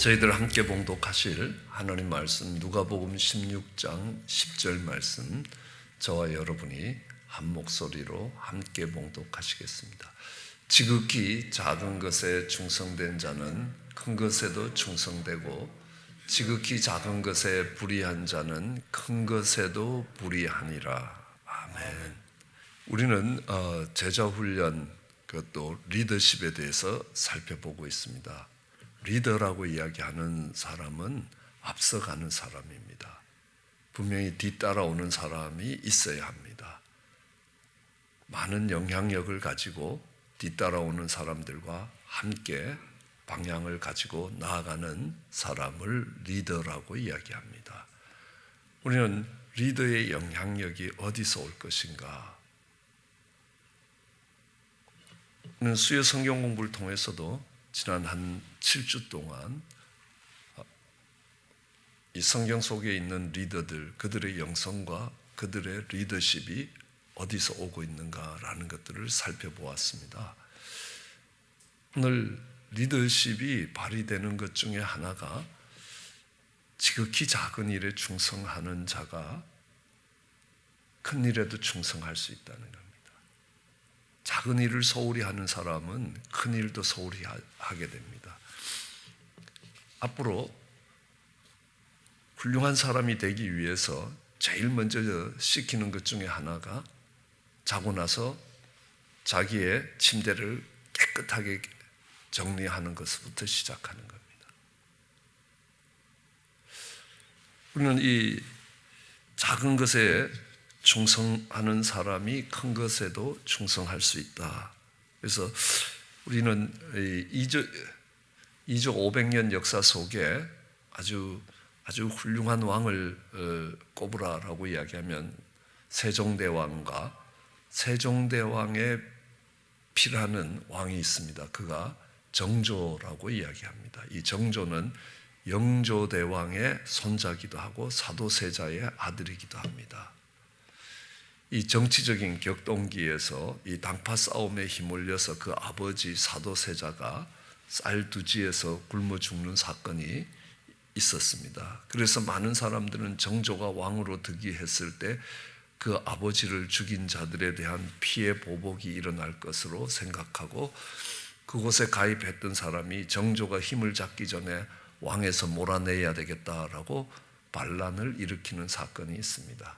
저희들 함께 봉독하실 하나님 말씀 누가복음 16장 10절 말씀, 저와 여러분이 한 목소리로 함께 봉독하시겠습니다. 지극히 작은 것에 충성된 자는 큰 것에도 충성되고, 지극히 작은 것에 불의한 자는 큰 것에도 불의하니라. 아멘. 우리는 제자훈련, 그것도 리더십에 대해서 살펴보고 있습니다. 리더라고 이야기하는 사람은 앞서가는 사람입니다. 분명히 뒤따라오는 사람이 있어야 합니다. 많은 영향력을 가지고 뒤따라오는 사람들과 함께 방향을 가지고 나아가는 사람을 리더라고 이야기합니다. 우리는 리더의 영향력이 어디서 올 것인가? 우리는 수요 성경 공부를 통해서도 지난 한 7주 동안 이 성경 속에 있는 리더들, 그들의 영성과 그들의 리더십이 어디서 오고 있는가라는 것들을 살펴보았습니다. 오늘 리더십이 발휘되는 것 중에 하나가 지극히 작은 일에 충성하는 자가 큰 일에도 충성할 수 있다는 겁니다. 작은 일을 소홀히 하는 사람은 큰 일도 소홀히 하게 됩니다. 앞으로 훌륭한 사람이 되기 위해서 제일 먼저 시키는 것 중에 하나가 자고 나서 자기의 침대를 깨끗하게 정리하는 것부터 시작하는 겁니다. 우리는 이 작은 것에 충성하는 사람이 큰 것에도 충성할 수 있다. 그래서 우리는 이조 500년 역사 속에 아주 훌륭한 왕을 꼽으라라고 이야기하면 세종대왕과 세종대왕에 필하는 왕이 있습니다. 그가 정조라고 이야기합니다. 이 정조는 영조대왕의 손자기도 하고 사도세자의 아들이기도 합니다. 이 정치적인 격동기에서 이 당파 싸움에 휘말려서 그 아버지 사도세자가 쌀두지에서 굶어 죽는 사건이 있었습니다. 그래서 많은 사람들은 정조가 왕으로 득위했을 때 그 아버지를 죽인 자들에 대한 피해 보복이 일어날 것으로 생각하고, 그곳에 가입했던 사람이 정조가 힘을 잡기 전에 왕에서 몰아내야 되겠다라고 반란을 일으키는 사건이 있습니다.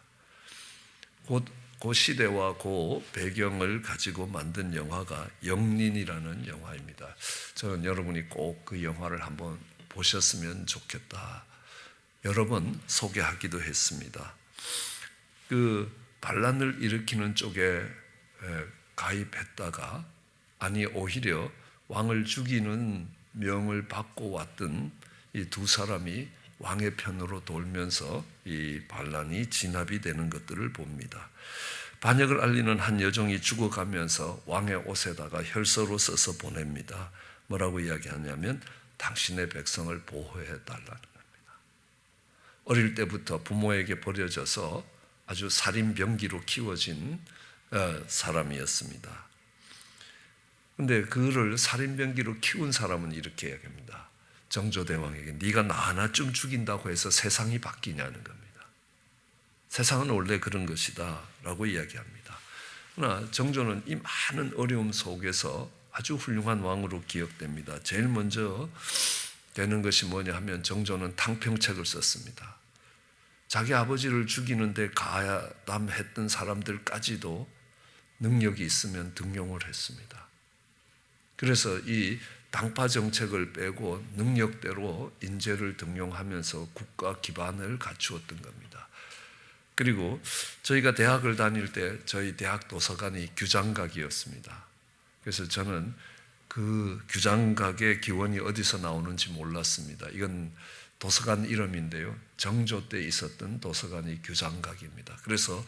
그 시대와 그 배경을 가지고 만든 영화가 영린이라는 영화입니다. 저는 여러분이 꼭 그 영화를 한번 보셨으면 좋겠다. 여러 번 소개하기도 했습니다. 그 반란을 일으키는 쪽에 가입했다가, 아니 오히려 왕을 죽이는 명을 받고 왔던 이 두 사람이 왕의 편으로 돌면서 이 반란이 진압이 되는 것들을 봅니다. 반역을 알리는 한 여종이 죽어가면서 왕의 옷에다가 혈서로 써서 보냅니다. 뭐라고 이야기하냐면 당신의 백성을 보호해달라는 겁니다. 어릴 때부터 부모에게 버려져서 아주 살인병기로 키워진 사람이었습니다. 그런데 그를 살인병기로 키운 사람은 이렇게 이야기합니다. 정조대왕에게 네가 나 하나쯤 죽인다고 해서 세상이 바뀌냐는 겁니다. 세상은 원래 그런 것이다 라고 이야기합니다. 그러나 정조는 이 많은 어려움 속에서 아주 훌륭한 왕으로 기억됩니다. 제일 먼저 되는 것이 뭐냐 하면 정조는 탕평책을 썼습니다. 자기 아버지를 죽이는데 가담했던 사람들까지도 능력이 있으면 등용을 했습니다. 그래서 이 당파 정책을 빼고 능력대로 인재를 등용하면서 국가 기반을 갖추었던 겁니다. 그리고 저희가 대학을 다닐 때 저희 대학 도서관이 규장각이었습니다. 그래서 저는 그 규장각의 기원이 어디서 나오는지 몰랐습니다. 이건 도서관 이름인데요, 정조 때 있었던 도서관이 규장각입니다. 그래서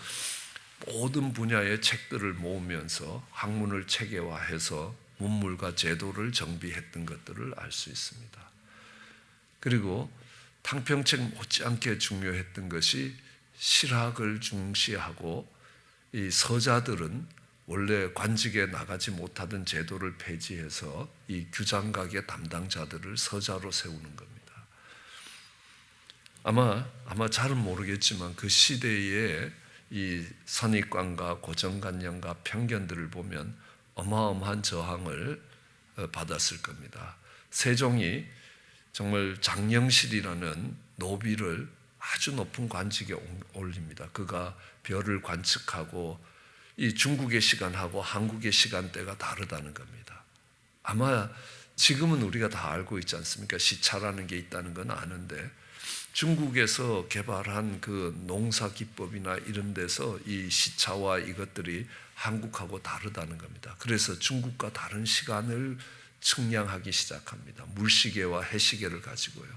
모든 분야의 책들을 모으면서 학문을 체계화해서 문물과 제도를 정비했던 것들을 알 수 있습니다. 그리고 탕평책 못지않게 중요했던 것이 실학을 중시하고, 이 서자들은 원래 관직에 나가지 못하던 제도를 폐지해서 이 규장각의 담당자들을 서자로 세우는 겁니다. 아마 잘은 모르겠지만 그 시대의 이 선입관과 고정관념과 편견들을 보면 어마어마한 저항을 받았을 겁니다. 세종이 정말 장영실이라는 노비를 아주 높은 관직에 올립니다. 그가 별을 관측하고 이 중국의 시간하고 한국의 시간대가 다르다는 겁니다. 아마 지금은 우리가 다 알고 있지 않습니까? 시차라는 게 있다는 건 아는데 중국에서 개발한 그 농사 기법이나 이런 데서 이 시차와 이것들이 한국하고 다르다는 겁니다. 그래서 중국과 다른 시간을 측량하기 시작합니다. 물시계와 해시계를 가지고요.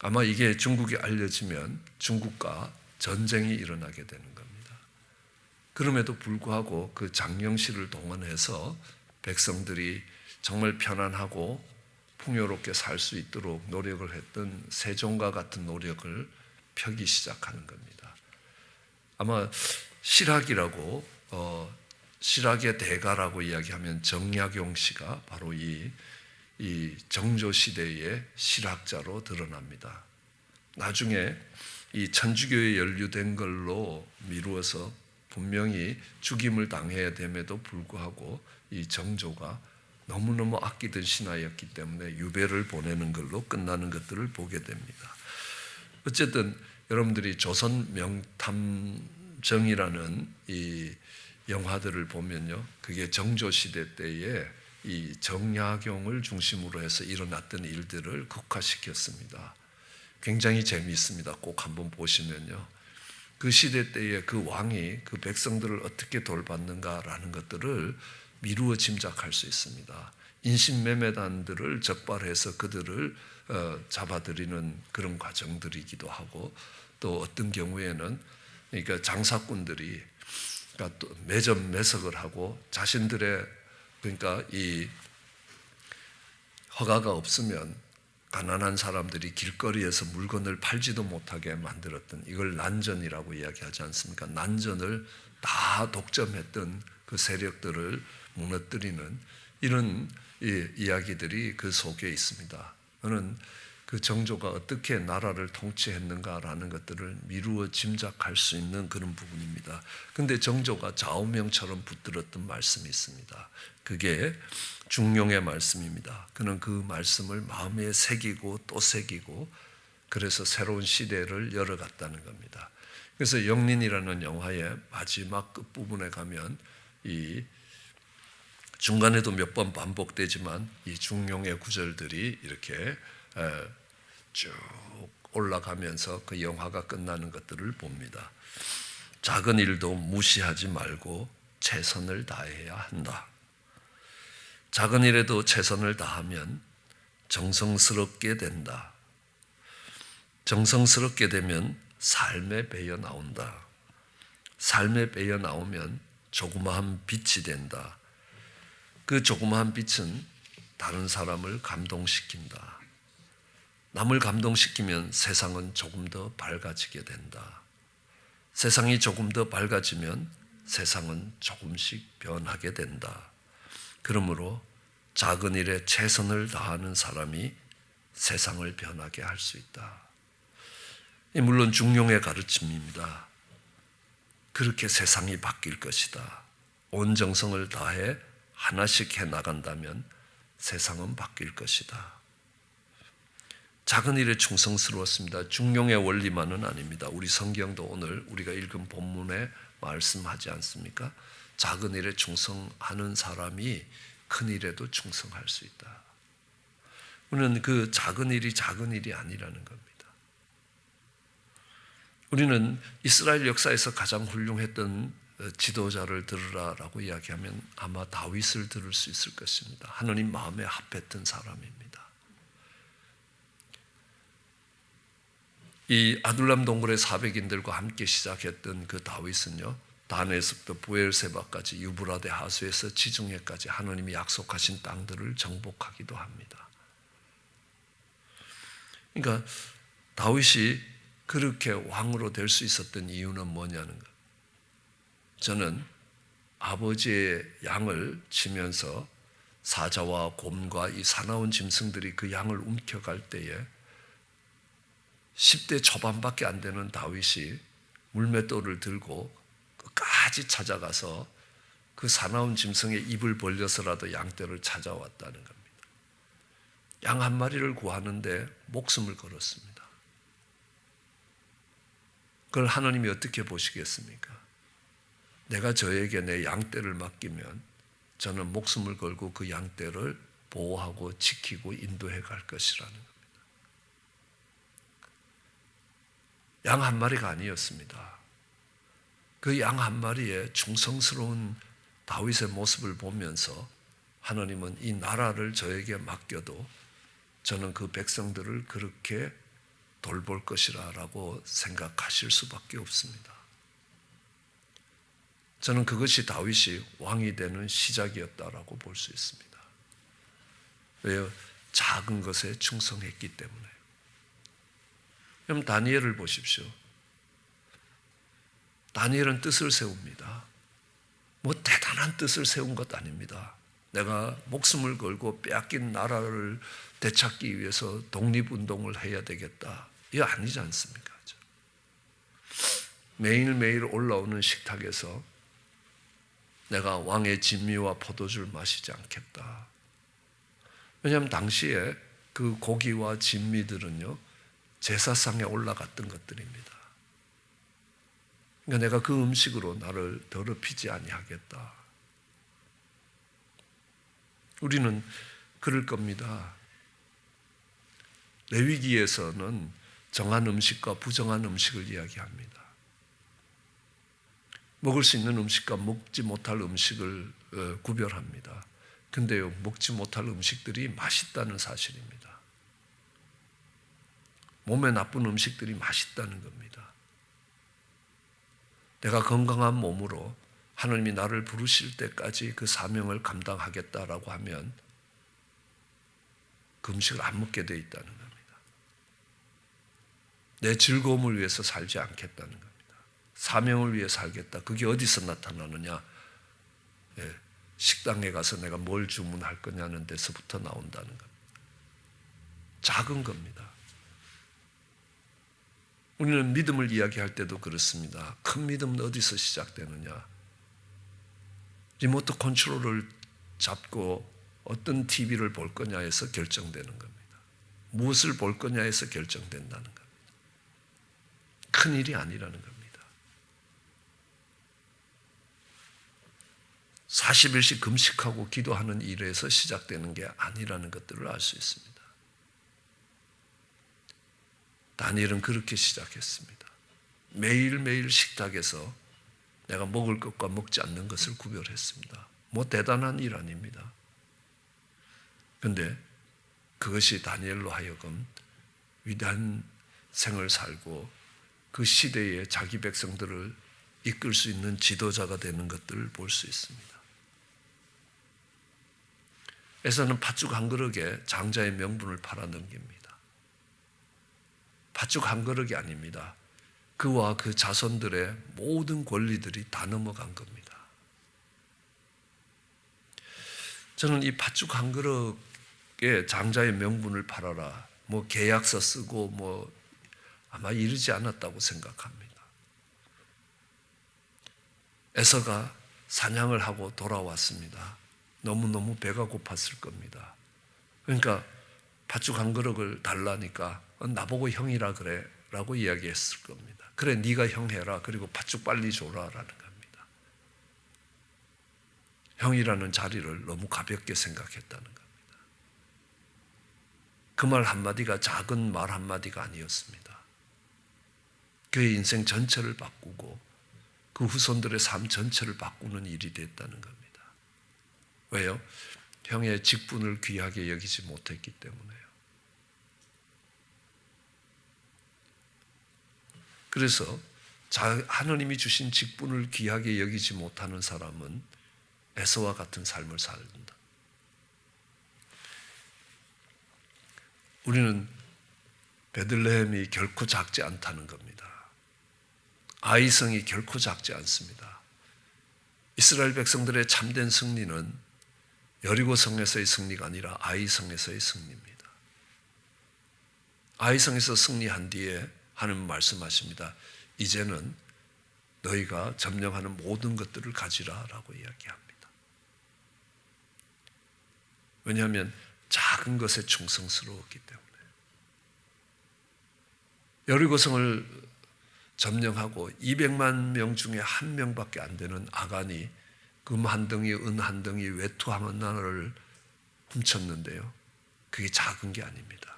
아마 이게 중국에 알려지면 중국과 전쟁이 일어나게 되는 겁니다. 그럼에도 불구하고 그 장영실을 동원해서 백성들이 정말 편안하고 풍요롭게 살 수 있도록 노력을 했던 세종과 같은 노력을 펴기 시작하는 겁니다. 아마 실학이라고 실학의 대가라고 이야기하면 정약용 씨가 바로 이 정조 시대의 실학자로 드러납니다. 나중에 이 천주교에 연루된 걸로 미루어서 분명히 죽임을 당해야 됨에도 불구하고 이 정조가 너무너무 아끼던 신하였기 때문에 유배를 보내는 걸로 끝나는 것들을 보게 됩니다. 어쨌든 여러분들이 조선 명탐정이라는 이 영화들을 보면요, 그게 정조 시대 때에 이 정약용을 중심으로 해서 일어났던 일들을 극화시켰습니다. 굉장히 재미있습니다. 꼭 한번 보시면요, 그 시대 때에 그 왕이 그 백성들을 어떻게 돌봤는가라는 것들을 미루어 짐작할 수 있습니다. 인신매매단들을 적발해서 그들을 잡아들이는 그런 과정들이기도 하고, 또 어떤 경우에는 그러니까 장사꾼들이 그러니까 또 매점 매석을 하고 자신들의 그러니까 이 허가가 없으면 가난한 사람들이 길거리에서 물건을 팔지도 못하게 만들었던, 이걸 난전이라고 이야기하지 않습니까? 난전을 다 독점했던 그 세력들을 무너뜨리는 이런 이야기들이 그 속에 있습니다. 저는 그 정조가 어떻게 나라를 통치했는가라는 것들을 미루어 짐작할 수 있는 그런 부분입니다. 그런데 정조가 좌우명처럼 붙들었던 말씀이 있습니다. 그게 중용의 말씀입니다. 그는 그 말씀을 마음에 새기고 또 새기고 그래서 새로운 시대를 열어갔다는 겁니다. 그래서 영린이라는 영화의 마지막 끝부분에 가면 이 중간에도 몇 번 반복되지만 이 중용의 구절들이 이렇게 쭉 올라가면서 그 영화가 끝나는 것들을 봅니다. 작은 일도 무시하지 말고 최선을 다해야 한다. 작은 일에도 최선을 다하면 정성스럽게 된다. 정성스럽게 되면 삶에 배어 나온다. 삶에 배어 나오면 조그마한 빛이 된다. 그 조그마한 빛은 다른 사람을 감동시킨다. 남을 감동시키면 세상은 조금 더 밝아지게 된다. 세상이 조금 더 밝아지면 세상은 조금씩 변하게 된다. 그러므로 작은 일에 최선을 다하는 사람이 세상을 변하게 할 수 있다. 물론 중용의 가르침입니다. 그렇게 세상이 바뀔 것이다. 온 정성을 다해 하나씩 해 나간다면 세상은 바뀔 것이다. 작은 일에 충성스러웠습니다. 중용의 원리만은 아닙니다. 우리 성경도 오늘 우리가 읽은 본문에 말씀하지 않습니까? 작은 일에 충성하는 사람이 큰 일에도 충성할 수 있다. 우리는 그 작은 일이 작은 일이 아니라는 겁니다. 우리는 이스라엘 역사에서 가장 훌륭했던 지도자를 들으라라고 이야기하면 아마 다윗을 들을 수 있을 것입니다. 하나님 마음에 합했던 사람입니다. 이 아둘람 동굴의 400인들과 함께 시작했던 그 다윗은요, 단에서부터 부엘세바까지 유브라데 하수에서 지중해까지 하나님이 약속하신 땅들을 정복하기도 합니다. 그러니까 다윗이 그렇게 왕으로 될 수 있었던 이유는 뭐냐는 것. 저는 아버지의 양을 치면서 사자와 곰과 이 사나운 짐승들이 그 양을 움켜갈 때에 10대 초반밖에 안 되는 다윗이 물맷돌을 들고 끝까지 찾아가서 그 사나운 짐승의 입을 벌려서라도 양떼를 찾아왔다는 겁니다. 양 한 마리를 구하는데 목숨을 걸었습니다. 그걸 하나님이 어떻게 보시겠습니까? 내가 저에게 내 양떼를 맡기면 저는 목숨을 걸고 그 양떼를 보호하고 지키고 인도해 갈 것이라는 겁니다. 양 한 마리가 아니었습니다. 그 양 한 마리의 충성스러운 다윗의 모습을 보면서 하나님은 이 나라를 저에게 맡겨도 저는 그 백성들을 그렇게 돌볼 것이라고 생각하실 수밖에 없습니다. 저는 그것이 다윗이 왕이 되는 시작이었다라고 볼 수 있습니다. 왜요? 작은 것에 충성했기 때문에. 그럼 다니엘을 보십시오. 다니엘은 뜻을 세웁니다. 뭐 대단한 뜻을 세운 것 아닙니다. 내가 목숨을 걸고 빼앗긴 나라를 되찾기 위해서 독립운동을 해야 되겠다. 이거 아니지 않습니까? 매일매일 올라오는 식탁에서 내가 왕의 진미와 포도주를 마시지 않겠다. 왜냐하면 당시에 그 고기와 진미들은요, 제사상에 올라갔던 것들입니다. 그러니까 내가 그 음식으로 나를 더럽히지 아니하겠다. 우리는 그럴 겁니다. 레위기에서는 정한 음식과 부정한 음식을 이야기합니다. 먹을 수 있는 음식과 먹지 못할 음식을 구별합니다. 근데요, 먹지 못할 음식들이 맛있다는 사실입니다. 몸에 나쁜 음식들이 맛있다는 겁니다. 내가 건강한 몸으로 하나님이 나를 부르실 때까지 그 사명을 감당하겠다라고 하면 그 음식을 안 먹게 돼 있다는 겁니다. 내 즐거움을 위해서 살지 않겠다는 겁니다. 사명을 위해 살겠다. 그게 어디서 나타나느냐? 식당에 가서 내가 뭘 주문할 거냐는 데서부터 나온다는 겁니다. 작은 겁니다. 우리는 믿음을 이야기할 때도 그렇습니다. 큰 믿음은 어디서 시작되느냐? 리모트 컨트롤을 잡고 어떤 TV를 볼 거냐에서 결정되는 겁니다. 무엇을 볼 거냐에서 결정된다는 겁니다. 큰 일이 아니라는 겁니다. 40일씩 금식하고 기도하는 일에서 시작되는 게 아니라는 것들을 알 수 있습니다. 다니엘은 그렇게 시작했습니다. 매일매일 식탁에서 내가 먹을 것과 먹지 않는 것을 구별했습니다. 뭐 대단한 일 아닙니다. 그런데 그것이 다니엘로 하여금 위대한 생을 살고 그 시대에 자기 백성들을 이끌 수 있는 지도자가 되는 것들을 볼 수 있습니다. 에서는 팥죽 한 그릇에 장자의 명분을 팔아넘깁니다. 팥죽 한 그릇이 아닙니다. 그와 그 자손들의 모든 권리들이 다 넘어간 겁니다. 저는 이 팥죽 한 그릇에 장자의 명분을 팔아라, 뭐 계약서 쓰고 뭐 아마 이르지 않았다고 생각합니다. 에서가 사냥을 하고 돌아왔습니다. 너무너무 배가 고팠을 겁니다. 그러니까 팥죽 한 그릇을 달라니까 나보고 형이라 그래 라고 이야기했을 겁니다. 그래 네가 형 해라. 그리고 팥죽 빨리 줘라 라는 겁니다. 형이라는 자리를 너무 가볍게 생각했다는 겁니다. 그 말 한마디가 작은 말 한마디가 아니었습니다. 그의 인생 전체를 바꾸고 그 후손들의 삶 전체를 바꾸는 일이 됐다는 겁니다. 왜요? 형의 직분을 귀하게 여기지 못했기 때문에요. 그래서 하나님이 주신 직분을 귀하게 여기지 못하는 사람은 에서와 같은 삶을 살다. 우리는 베들레헴이 결코 작지 않다는 겁니다. 아이성이 결코 작지 않습니다. 이스라엘 백성들의 참된 승리는 여리고성에서의 승리가 아니라 아이성에서의 승리입니다. 아이성에서 승리한 뒤에 하나님 말씀하십니다. 이제는 너희가 점령하는 모든 것들을 가지라라고 이야기합니다. 왜냐하면 작은 것에 충성스러웠기 때문에. 여리고성을 점령하고 200만 명 중에 한 명밖에 안 되는 아간이 금 한 덩이, 은 한 덩이, 외투 하나를 훔쳤는데요. 그게 작은 게 아닙니다.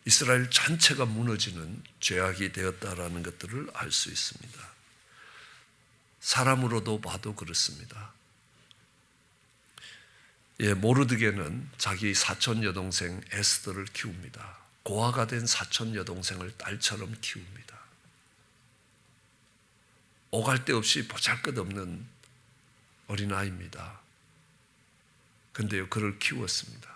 이스라엘 전체가 무너지는 죄악이 되었다라는 것들을 알 수 있습니다. 사람으로도 봐도 그렇습니다. 모르드게는 자기 사촌 여동생 에스더를 키웁니다. 고아가 된 사촌 여동생을 딸처럼 키웁니다. 오갈 데 없이 보잘것없는 어린아이입니다. 그런데요, 그를 키웠습니다.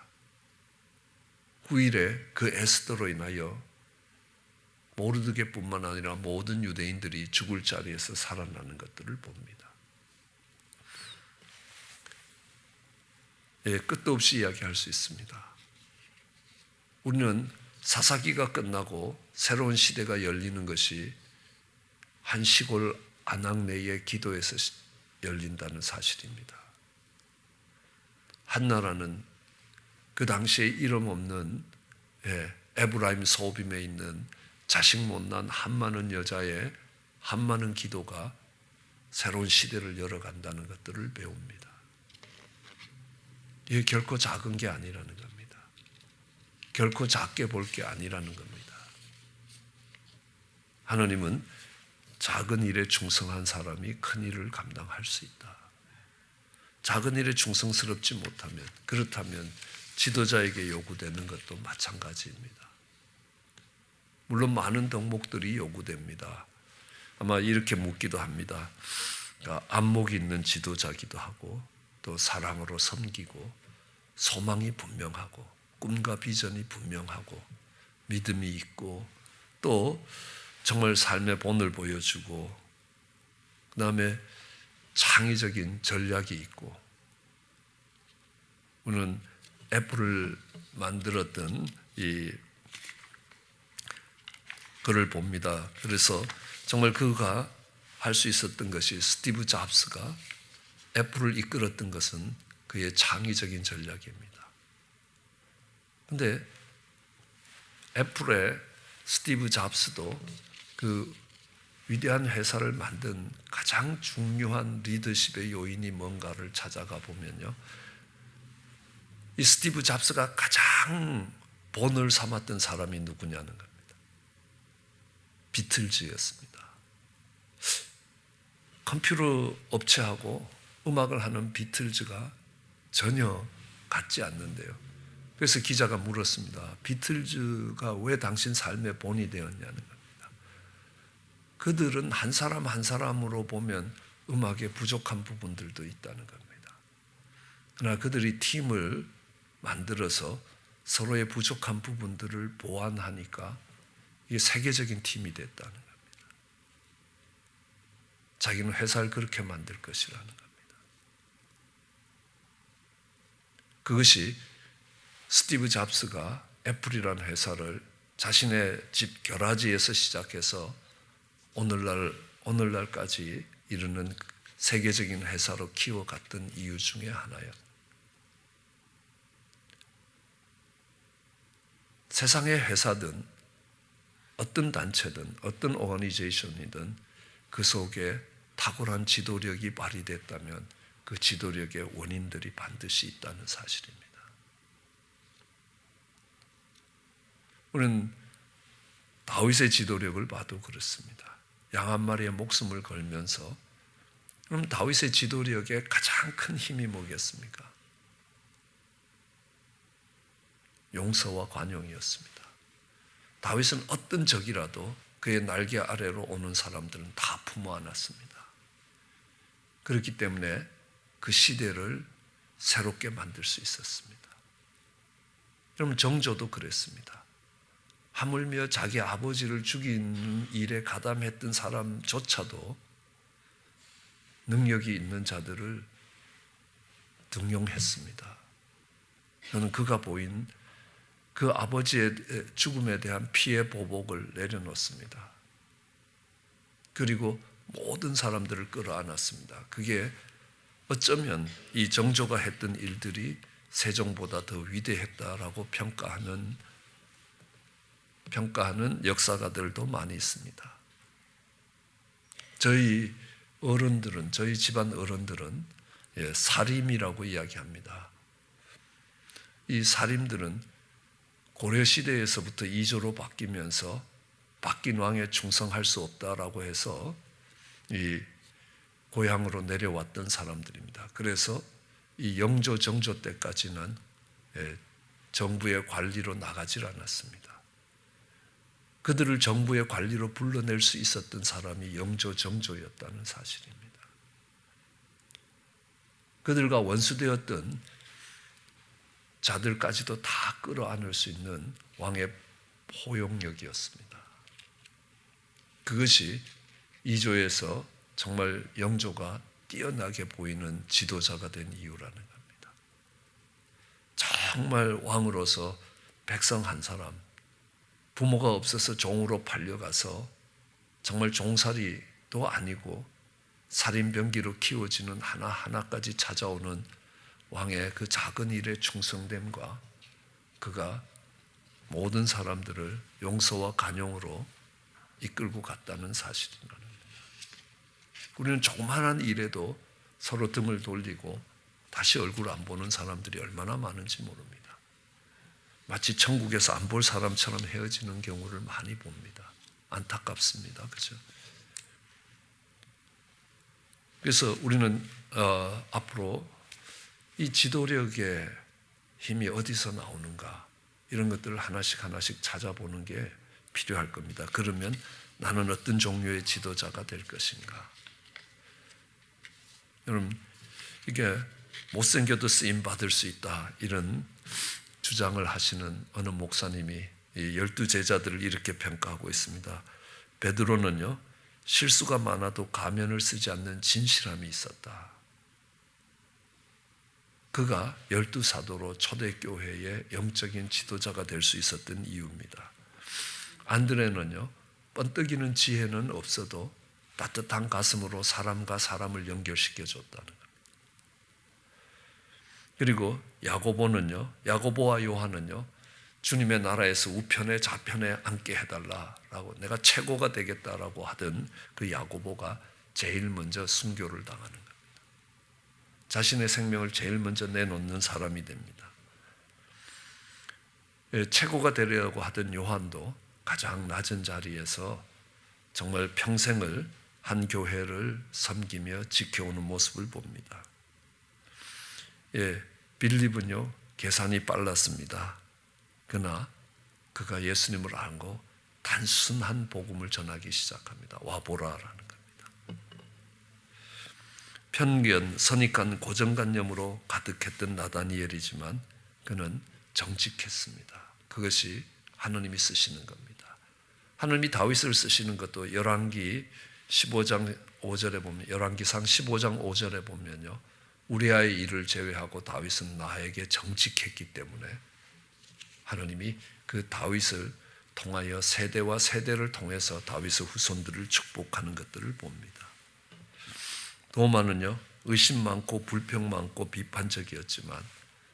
후일에 그 에스더로 인하여 모르드게뿐만 아니라 모든 유대인들이 죽을 자리에서 살아나는 것들을 봅니다. 끝도 없이 이야기할 수 있습니다. 우리는 사사기가 끝나고 새로운 시대가 열리는 것이 한 시골 아낙네의 기도에서 열린다는 사실입니다. 한나라는 그 당시에 이름 없는 에브라임 소빔에 있는 자식 못난 한많은 여자의 한많은 기도가 새로운 시대를 열어간다는 것들을 배웁니다. 이게 결코 작은 게 아니라는 겁니다. 결코 작게 볼 게 아니라는 겁니다. 하나님은 작은 일에 충성한 사람이 큰 일을 감당할 수 있다. 작은 일에 충성스럽지 못하면, 그렇다면 지도자에게 요구되는 것도 마찬가지입니다. 물론 많은 덕목들이 요구됩니다. 아마 이렇게 묻기도 합니다. 그러니까 안목이 있는 지도자기도 하고, 또 사랑으로 섬기고, 소망이 분명하고, 꿈과 비전이 분명하고, 믿음이 있고, 또 정말 삶의 본을 보여주고, 그 다음에 창의적인 전략이 있고, 우리는 애플을 만들었던 이 글을 봅니다. 그래서 정말 그가 할 수 있었던 것이, 스티브 잡스가 애플을 이끌었던 것은 그의 창의적인 전략입니다. 그런데 애플의 스티브 잡스도 그 위대한 회사를 만든 가장 중요한 리더십의 요인이 뭔가를 찾아가 보면요, 이 스티브 잡스가 가장 본을 삼았던 사람이 누구냐는 겁니다. 비틀즈였습니다. 컴퓨터 업체하고 음악을 하는 비틀즈가 전혀 같지 않는데요. 그래서 기자가 물었습니다. 비틀즈가 왜 당신 삶의 본이 되었냐는 겁니다. 그들은 한 사람 한 사람으로 보면 음악에 부족한 부분들도 있다는 겁니다. 그러나 그들이 팀을 만들어서 서로의 부족한 부분들을 보완하니까 이게 세계적인 팀이 됐다는 겁니다. 자기는 회사를 그렇게 만들 것이라는 겁니다. 그것이 스티브 잡스가 애플이라는 회사를 자신의 집 겨라지에서 시작해서 오늘날까지 이르는 세계적인 회사로 키워갔던 이유 중에 하나예요. 세상의 회사든 어떤 단체든 어떤 오거니제이션이든 그 속에 탁월한 지도력이 발휘됐다면 그 지도력의 원인들이 반드시 있다는 사실입니다. 우리는 다윗의 지도력을 봐도 그렇습니다. 양 한 마리의 목숨을 걸면서, 그럼 다윗의 지도력의 가장 큰 힘이 뭐겠습니까? 용서와 관용이었습니다. 다윗은 어떤 적이라도 그의 날개 아래로 오는 사람들은 다 품어 안았습니다. 그렇기 때문에 그 시대를 새롭게 만들 수 있었습니다. 여러분, 정조도 그랬습니다. 하물며 자기 아버지를 죽이는 일에 가담했던 사람조차도 능력이 있는 자들을 등용했습니다. 저는 그가 보인 그 아버지의 죽음에 대한 피해 보복을 내려놓습니다. 그리고 모든 사람들을 끌어안았습니다. 그게 어쩌면 이 정조가 했던 일들이 세종보다 더 위대했다라고 평가하는 역사가들도 많이 있습니다. 저희 어른들은, 저희 집안 어른들은 사림이라고 이야기합니다. 이 사림들은 고려시대에서부터 이조로 바뀌면서 바뀐 왕에 충성할 수 없다라고 해서 이 고향으로 내려왔던 사람들입니다. 그래서 이 영조, 정조 때까지는 정부의 관리로 나가질 않았습니다. 그들을 정부의 관리로 불러낼 수 있었던 사람이 영조, 정조였다는 사실입니다. 그들과 원수되었던 자들까지도 다 끌어안을 수 있는 왕의 포용력이었습니다. 그것이 이조에서 정말 영조가 뛰어나게 보이는 지도자가 된 이유라는 겁니다. 정말 왕으로서 백성 한 사람, 부모가 없어서 종으로 팔려가서 정말 종살이도 아니고 살인병기로 키워지는 하나하나까지 찾아오는 왕의 그 작은 일에 충성됨과 그가 모든 사람들을 용서와 간용으로 이끌고 갔다는 사실이라는 겁니다. 우리는 조그마한 일에도 서로 등을 돌리고 다시 얼굴 안 보는 사람들이 얼마나 많은지 모릅니다. 마치 천국에서 안 볼 사람처럼 헤어지는 경우를 많이 봅니다. 안타깝습니다. 그죠? 그래서 우리는 앞으로 이 지도력의 힘이 어디서 나오는가 이런 것들을 하나씩 찾아보는 게 필요할 겁니다. 그러면 나는 어떤 종류의 지도자가 될 것인가? 여러분, 이게 못생겨도 쓰임 받을 수 있다 이런 주장을 하시는 어느 목사님이 이 12제자들을 이렇게 평가하고 있습니다. 베드로는요, 실수가 많아도 가면을 쓰지 않는 진실함이 있었다. 그가 12사도로 초대교회의 영적인 지도자가 될 수 있었던 이유입니다. 안드레는요, 번뜩이는 지혜는 없어도 따뜻한 가슴으로 사람과 사람을 연결시켜 줬다는 겁니다. 그리고 야고보와 요한은요, 주님의 나라에서 우편에 좌편에 앉게 해달라라고 내가 최고가 되겠다라고 하던 그 야고보가 제일 먼저 순교를 당하는 겁니다. 자신의 생명을 제일 먼저 내놓는 사람이 됩니다. 최고가 되려고 하던 요한도 가장 낮은 자리에서 정말 평생을 한 교회를 섬기며 지켜오는 모습을 봅니다. 빌립은요, 계산이 빨랐습니다. 그러나 그가 예수님을 알고 단순한 복음을 전하기 시작합니다. 와보라라는 겁니다. 편견, 선입관, 고정관념으로 가득했던 나다니엘이지만 그는 정직했습니다. 그것이 하나님이 쓰시는 겁니다. 하나님이 다윗을 쓰시는 것도 열왕기 15장 5절에 보면, 열왕기상 15장 5절에 보면요, 우리아의 일을 제외하고 다윗은 나에게 정직했기 때문에 하나님이 그 다윗을 통하여 세대와 세대를 통해서 다윗의 후손들을 축복하는 것들을 봅니다. 도마는요, 의심 많고 불평 많고 비판적이었지만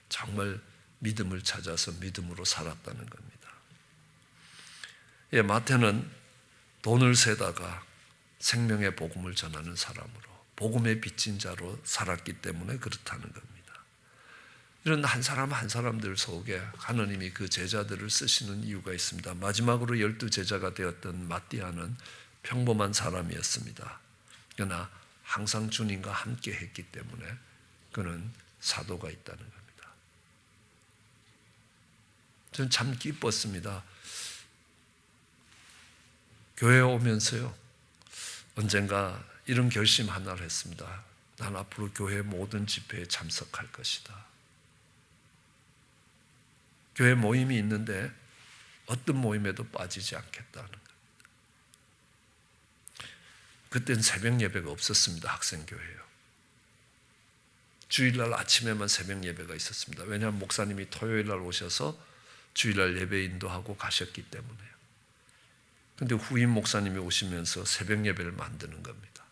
정말 믿음을 찾아서 믿음으로 살았다는 겁니다. 마태는 돈을 세다가 생명의 복음을 전하는 사람으로, 복음의 빚진 자로 살았기 때문에 그렇다는 겁니다. 이런 한 사람 한 사람들 속에 하나님이 그 제자들을 쓰시는 이유가 있습니다. 마지막으로 12제자가 되었던 마띠아는 평범한 사람이었습니다. 그러나 항상 주님과 함께 했기 때문에 그는 사도가 있다는 겁니다. 저는 참 기뻤습니다. 교회에 오면서요, 언젠가 이런 결심 하나를 했습니다. 난 앞으로 교회 모든 집회에 참석할 것이다. 교회 모임이 있는데 어떤 모임에도 빠지지 않겠다는 겁니다. 그때는 새벽 예배가 없었습니다. 학생교회요. 주일날 아침에만 새벽 예배가 있었습니다. 왜냐하면 목사님이 토요일날 오셔서 주일날 예배 인도하고 가셨기 때문에요. 그런데 후임 목사님이 오시면서 새벽 예배를 만드는 겁니다.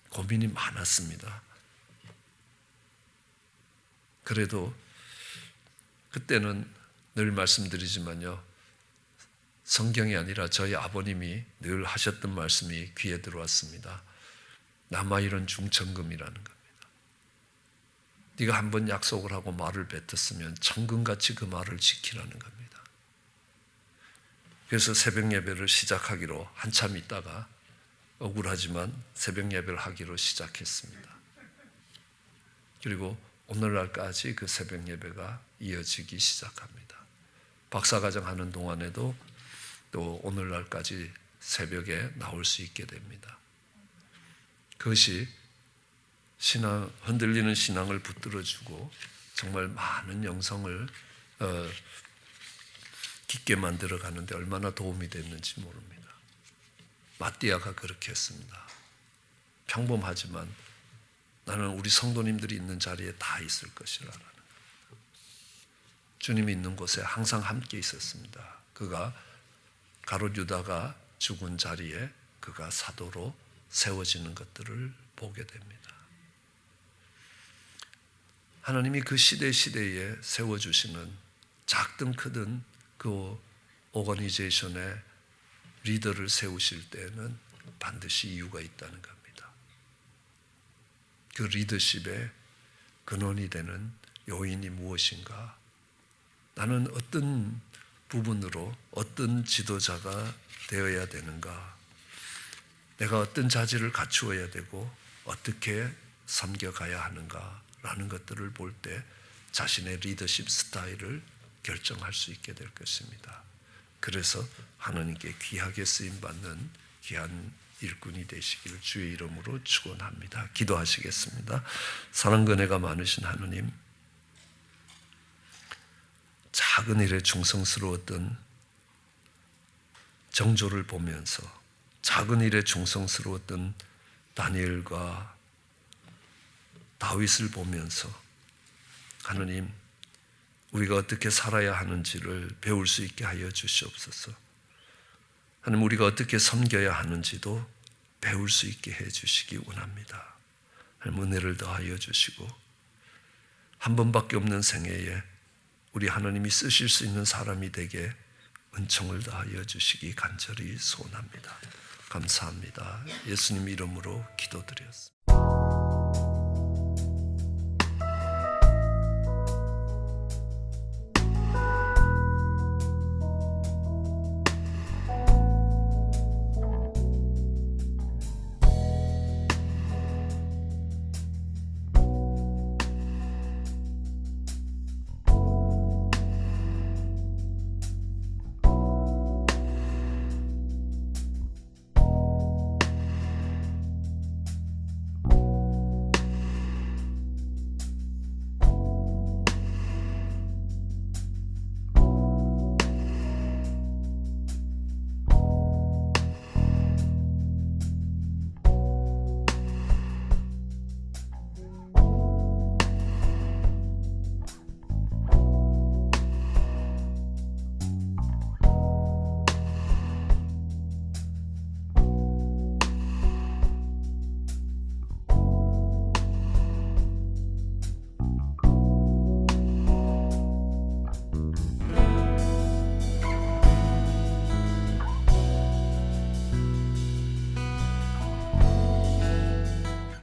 고민이 많았습니다. 그래도 그때는 늘 말씀드리지만요, 성경이 아니라 저희 아버님이 늘 하셨던 말씀이 귀에 들어왔습니다. 남아이른 중천금이라는 겁니다. 네가 한번 약속을 하고 말을 뱉었으면 천금같이 그 말을 지키라는 겁니다. 그래서 새벽 예배를 시작하기로 한참 있다가 억울하지만 새벽 예배를 하기로 시작했습니다. 그리고 오늘날까지 그 새벽 예배가 이어지기 시작합니다. 박사과정 하는 동안에도 또 오늘날까지 새벽에 나올 수 있게 됩니다. 그것이 흔들리는 신앙을 붙들어주고 정말 많은 영성을 깊게 만들어가는데 얼마나 도움이 됐는지 모릅니다. 마띠아가 그렇게 했습니다. 평범하지만 나는 우리 성도님들이 있는 자리에 다 있을 것이라는 겁니다. 주님이 있는 곳에 항상 함께 있었습니다. 그가 가룟 유다가 죽은 자리에 그가 사도로 세워지는 것들을 보게 됩니다. 하나님이 그 시대에 세워주시는 작든 크든 그 오거니제이션의 리더를 세우실 때는 반드시 이유가 있다는 겁니다. 그 리더십의 근원이 되는 요인이 무엇인가? 나는 어떤 부분으로 어떤 지도자가 되어야 되는가? 내가 어떤 자질을 갖추어야 되고 어떻게 섬겨가야 하는가? 라는 것들을 볼 때 자신의 리더십 스타일을 결정할 수 있게 될 것입니다. 그래서 하나님께 귀하게 쓰임받는 귀한 일꾼이 되시길 주의 이름으로 축원합니다. 기도하시겠습니다. 사랑과 은혜가 많으신 하나님, 작은 일에 충성스러웠던 정조를 보면서 작은 일에 충성스러웠던 다니엘과 다윗을 보면서 하나님, 우리가 어떻게 살아야 하는지를 배울 수 있게 하여 주시옵소서. 하나님, 우리가 어떻게 섬겨야 하는지도 배울 수 있게 해 주시기 원합니다. 하나님, 은혜를 더하여 주시고 한 번밖에 없는 생애에 우리 하나님이 쓰실 수 있는 사람이 되게 은총을 더하여 주시기 간절히 소원합니다. 감사합니다. 예수님 이름으로 기도드렸습니다.